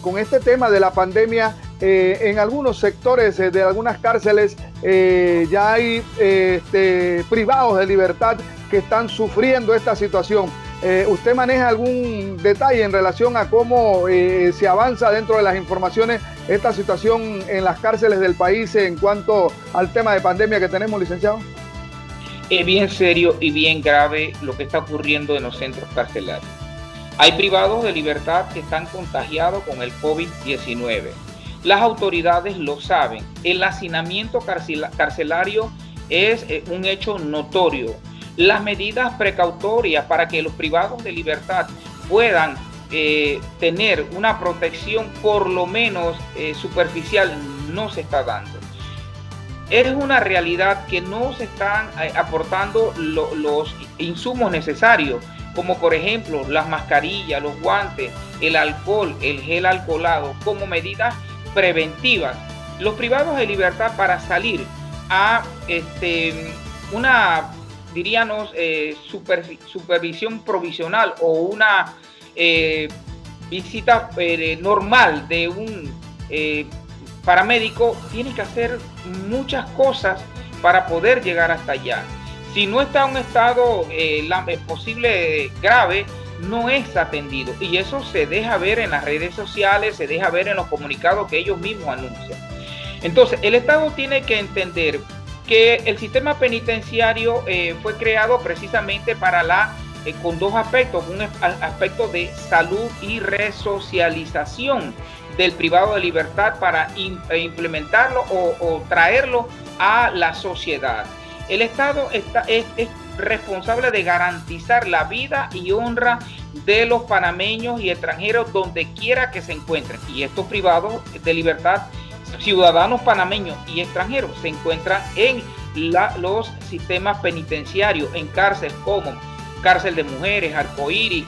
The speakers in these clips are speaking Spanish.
Con este tema de la pandemia, en algunos sectores de algunas cárceles ya hay privados de libertad que están sufriendo esta situación. ¿Usted maneja algún detalle en relación a cómo se avanza dentro de las informaciones esta situación en las cárceles del país en cuanto al tema de pandemia que tenemos, licenciado? Es bien serio y bien grave lo que está ocurriendo en los centros carcelarios. Hay privados de libertad que están contagiados con el COVID-19. Las autoridades lo saben. El hacinamiento carcelario es un hecho notorio. Las medidas precautorias para que los privados de libertad puedan tener una protección por lo menos superficial no se está dando. Es una realidad que no se están aportando los insumos necesarios, como por ejemplo las mascarillas, los guantes, el alcohol, el gel alcoholado, como medidas preventivas. Los privados de libertad, para salir a una, diríamos, supervisión provisional o una visita normal de un paramédico, tiene que hacer muchas cosas para poder llegar hasta allá. Si no está en un estado posible grave, no es atendido. Y eso se deja ver en las redes sociales, se deja ver en los comunicados que ellos mismos anuncian. Entonces, el Estado tiene que entender que el sistema penitenciario fue creado precisamente para con dos aspectos. Un aspecto de salud y resocialización del privado de libertad para implementarlo o traerlo a la sociedad. El Estado es responsable de garantizar la vida y honra de los panameños y extranjeros donde quiera que se encuentren. Y estos privados de libertad, ciudadanos panameños y extranjeros, se encuentran en los sistemas penitenciarios, en cárceles como Cárcel de Mujeres, Arcoíris,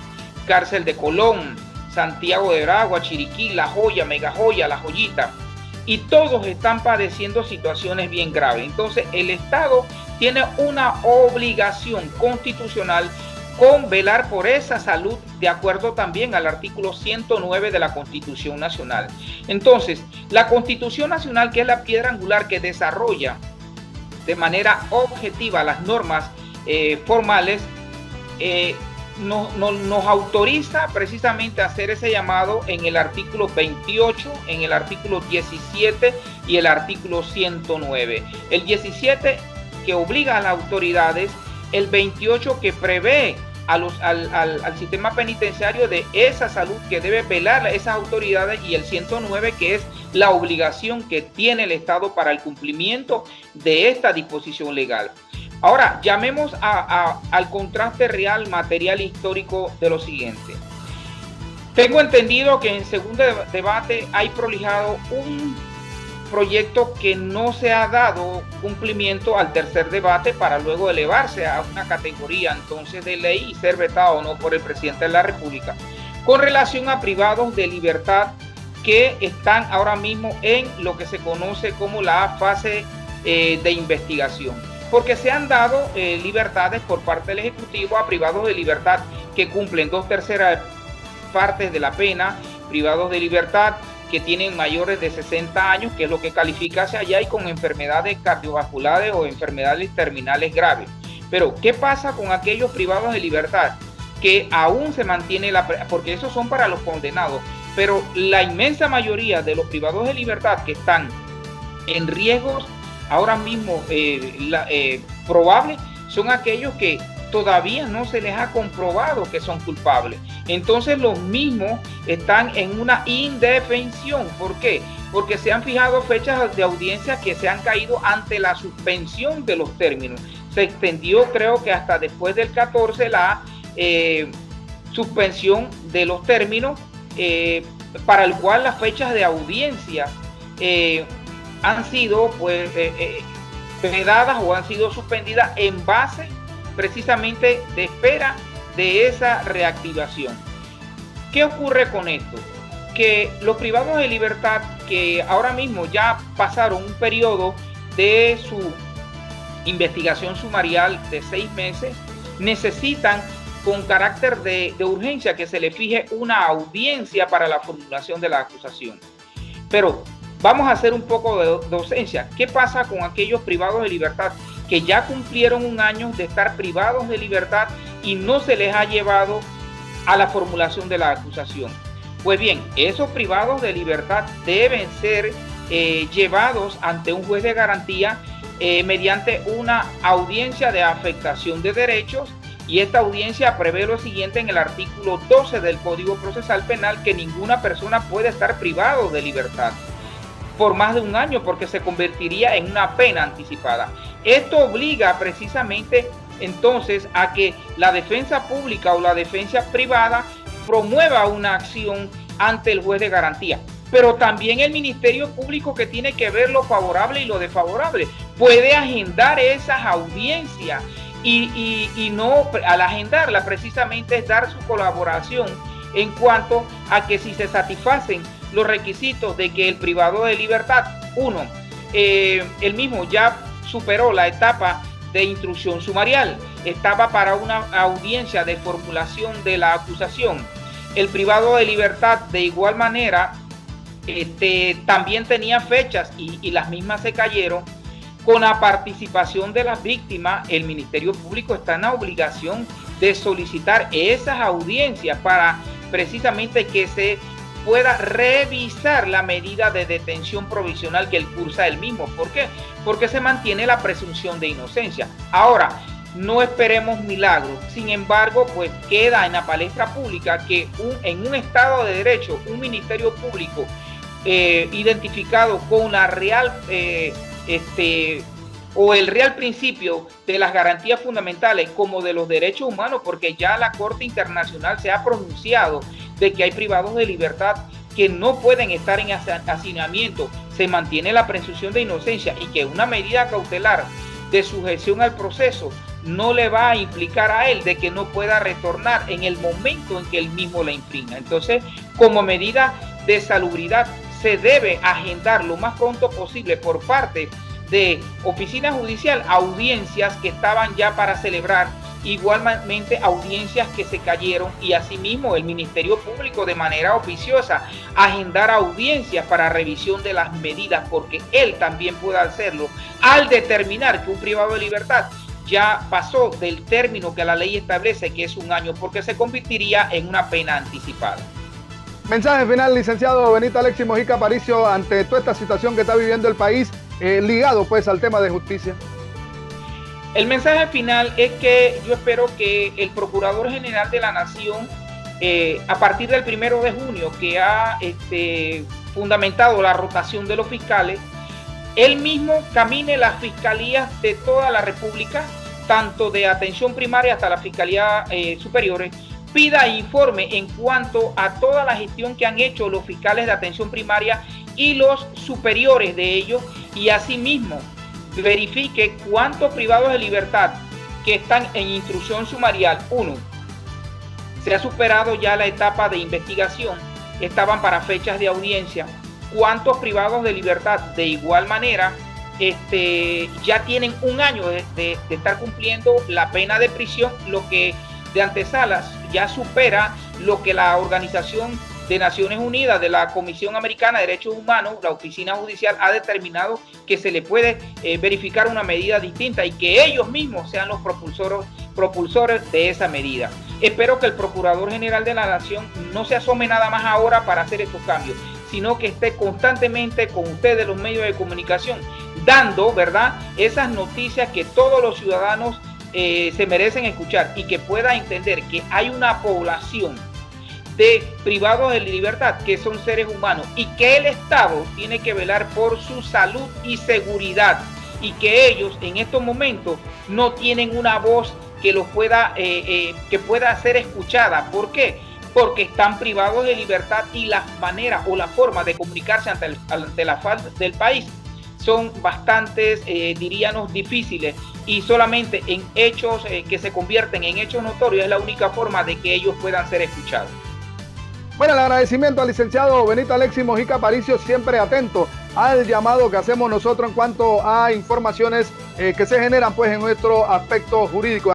Cárcel de Colón, Santiago de Aragua, Chiriquí, La Joya, Mega Joya, La Joyita. Y todos están padeciendo situaciones bien graves. Entonces, el Estado tiene una obligación constitucional con velar por esa salud, de acuerdo también al artículo 109 de la Constitución Nacional. Entonces, la Constitución Nacional, que es la piedra angular que desarrolla de manera objetiva las normas formales, nos autoriza precisamente a hacer ese llamado en el artículo 28, en el artículo 17 y el artículo 109. El 17 que obliga a las autoridades, el 28 que prevé al sistema penitenciario de esa salud que debe velar esas autoridades, y el 109 que es la obligación que tiene el Estado para el cumplimiento de esta disposición legal. Ahora, llamemos al contraste real, material e histórico de lo siguiente. Tengo entendido que en segundo debate hay prolijado un proyecto que no se ha dado cumplimiento al tercer debate para luego elevarse a una categoría entonces de ley y ser vetado o no por el presidente de la República, con relación a privados de libertad que están ahora mismo en lo que se conoce como la fase de investigación. Porque se han dado libertades por parte del Ejecutivo a privados de libertad que cumplen 2/3 partes de la pena, privados de libertad que tienen mayores de 60 años, que es lo que califica hacia allá, y con enfermedades cardiovasculares o enfermedades terminales graves. Pero, ¿qué pasa con aquellos privados de libertad que aún se mantiene porque esos son para los condenados, pero la inmensa mayoría de los privados de libertad que están en riesgos ahora mismo probables son aquellos que todavía no se les ha comprobado que son culpables? Entonces los mismos están en una indefensión. ¿Por qué? Porque se han fijado fechas de audiencia que se han caído ante la suspensión de los términos. Se extendió, creo que hasta después del 14, la suspensión de los términos, para el cual las fechas de audiencia han sido vedadas o han sido suspendidas en base precisamente de espera de esa reactivación. ¿Qué ocurre con esto? Que los privados de libertad que ahora mismo ya pasaron un periodo de su investigación sumarial de 6 meses necesitan con carácter de urgencia que se le fije una audiencia para la formulación de la acusación. Pero vamos a hacer un poco de docencia. ¿Qué pasa con aquellos privados de libertad que ya cumplieron un año de estar privados de libertad y no se les ha llevado a la formulación de la acusación? Pues bien, esos privados de libertad deben ser llevados ante un juez de garantía mediante una audiencia de afectación de derechos, y esta audiencia prevé lo siguiente en el artículo 12 del Código Procesal Penal: que ninguna persona puede estar privado de libertad por más de un año, porque se convertiría en una pena anticipada. Esto obliga precisamente entonces a que la defensa pública o la defensa privada promueva una acción ante el juez de garantía. Pero también el Ministerio Público, que tiene que ver lo favorable y lo desfavorable, puede agendar esas audiencias y no, al agendarla precisamente es dar su colaboración en cuanto a que si se satisfacen los requisitos de que el privado de libertad, uno, el mismo ya superó la etapa de instrucción sumarial, estaba para una audiencia de formulación de la acusación. El privado de libertad de igual manera también tenía fechas y las mismas se cayeron. Con la participación de las víctimas, el Ministerio Público está en la obligación de solicitar esas audiencias para precisamente que se pueda revisar la medida de detención provisional que él cursa él mismo. ¿Por qué? Porque se mantiene la presunción de inocencia. Ahora, no esperemos milagros. Sin embargo, pues queda en la palestra pública que en un Estado de Derecho, un Ministerio Público identificado con la real o el real principio de las garantías fundamentales como de los derechos humanos, porque ya la Corte Internacional se ha pronunciado de que hay privados de libertad que no pueden estar en hacinamiento, se mantiene la presunción de inocencia, y que una medida cautelar de sujeción al proceso no le va a implicar a él de que no pueda retornar en el momento en que él mismo la infrinja. Entonces, como medida de salubridad, se debe agendar lo más pronto posible por parte de oficina judicial audiencias que estaban ya para celebrar, igualmente audiencias que se cayeron, y asimismo el Ministerio Público de manera oficiosa agendar audiencias para revisión de las medidas, porque él también puede hacerlo al determinar que un privado de libertad ya pasó del término que la ley establece, que es un año, porque se convertiría en una pena anticipada. Mensaje final, licenciado Benito Alexis Mojica Aparicio, ante toda esta situación que está viviendo el país, ligado pues al tema de justicia. El mensaje final es que yo espero que el Procurador General de la Nación, a partir del 1 de junio, que ha fundamentado la rotación de los fiscales, él mismo camine las fiscalías de toda la República, tanto de atención primaria hasta la fiscalía superiores, pida informe en cuanto a toda la gestión que han hecho los fiscales de atención primaria y los superiores de ellos, y asimismo verifique cuántos privados de libertad que están en instrucción sumarial, uno, se ha superado ya la etapa de investigación, estaban para fechas de audiencia, cuántos privados de libertad de igual manera ya tienen un año de estar cumpliendo la pena de prisión, lo que de antesalas ya supera lo que la Organización de Naciones Unidas, de la Comisión Americana de Derechos Humanos, la Oficina Judicial ha determinado que se le puede verificar una medida distinta, y que ellos mismos sean los propulsores de esa medida. Espero que el Procurador General de la Nación no se asome nada más ahora para hacer estos cambios, sino que esté constantemente con ustedes, los medios de comunicación, dando, ¿verdad?, esas noticias que todos los ciudadanos se merecen escuchar, y que pueda entender que hay una población de privados de libertad que son seres humanos, y que el Estado tiene que velar por su salud y seguridad, y que ellos en estos momentos no tienen una voz que los pueda que pueda ser escuchada. ¿Por qué? Porque están privados de libertad, y las maneras o la forma de comunicarse ante la falta del país son bastantes, diríamos, difíciles, y solamente en hechos que se convierten en hechos notorios es la única forma de que ellos puedan ser escuchados. Bueno, el agradecimiento al licenciado Benito Alexis Mojica Aparicio, siempre atento al llamado que hacemos nosotros en cuanto a informaciones que se generan pues en nuestro aspecto jurídico.